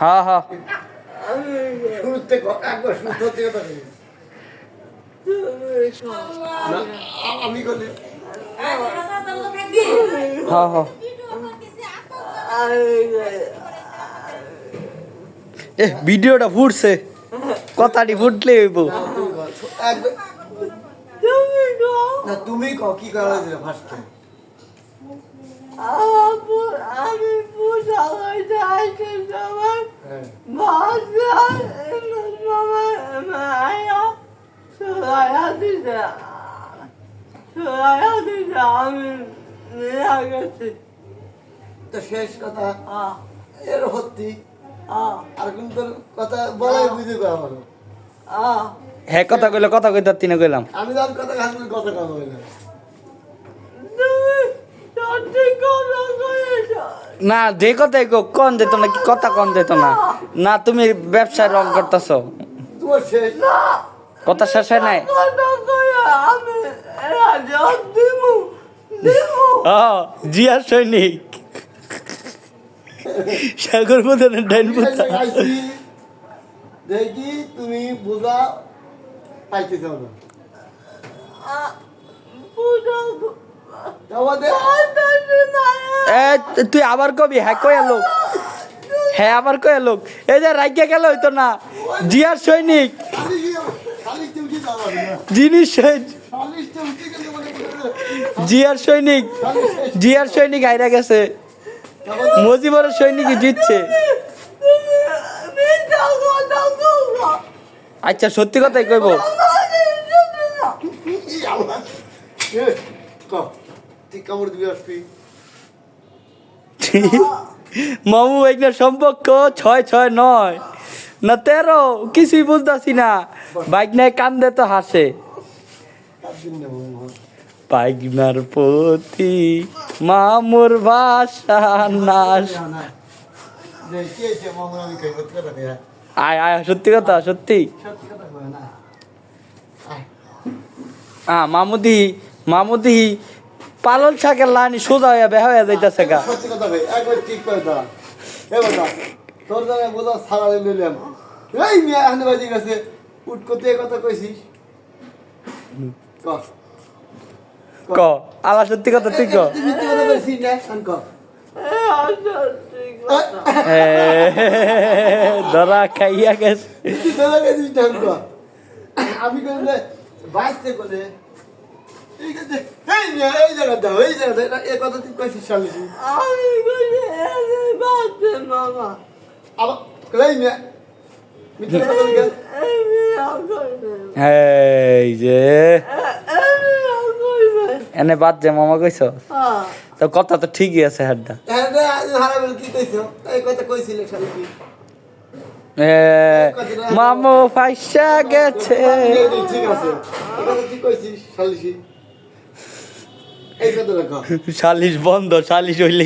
হ্যাঁ হ্যাঁ শুরুতে একবার শুরু হতে কথা আমি বলি হ্যাঁ হ্যাঁ এ ভিডিওটা ফুটছে কথাটি ফুটলে হইব তুমি কি করা হয়েছিল ফার্স্টে আমি পূজা হইতে আইতে সময় আমি নিয়ে গেছি তো শেষ কথা এর হত্তি আর কিন্তু কথা বলাই বুঝে গো আমার হ্যাঁ কথা কইলে কথা কইতে তিনে কইলাম আমি যখন কথা খাসবি কথা কথা বললাম না যে কথাই কন যেত না কি কথা কন যেত না না তুমি ব্যবসায় রং করতেছ তোমার শেষ কথা শেষ হয় নাই জিয়া সৈনিক সাগর প্রধানের ডাইন পুতা দেখি তুমি বোঝা পাইতেছ না তুই আবার কবি হ্যাঁ কয়া লোক হ্যাঁ আবার কয়া লোক এই যে রাজ্যে গেল হইতো না জিয়ার সৈনিক জিনিস জিয়ার সৈনিক হাইরা গেছে মজিবরের সৈনিকই জিতছে আচ্ছা সত্যি কথাই কইব মামু এগুলোর সম্পর্ক 6-6 নয় না 13 কিছুই বুঝতেছি না বাইক নাই কান্দে তো হাসে পাইগনার প্রতি মামুর ভাষা নাশ আয় আয় সত্যি কথা সত্যি মামুদি মামুদি পালন শাকের লানি সোজা হইয়া বেহা হইয়া যাইতেছে গা সত্যি কথা ভাই একবার ঠিক করে দাঁড়া এবার তোর জায়গায় বোঝা সারা নিলাম এই মিয়া হানে বাজি গেছে উঠ করতে কথা কইছিস ক আলা সত্যি কথা তুই ক মিথ্যে কথা বলছিস না ক ধরা খাইয়া গেছে ধরা গেছিস না ক আমি কইলে বাইতে বলে এই যে এই মিয়া এই জায়গাটা এই কথা তুই কইছিস শালিশি আমি কইছি এই বাতে মামা আবার কই মিয়া মিথ্যে কথা বলি কেন এই যে এনে বাদ যে মামা কইছ তো কথা তো ঠিকই আছে হাড্ডা হারাবেল কি কইছো এই কথা কইছিলে শালিশি মামু ফাইসা গেছে ঠিক আছে এই কথা তুই কইছিস শালিশি এই কথা রাখো সালিশ বন্ধ সালিশ হইলে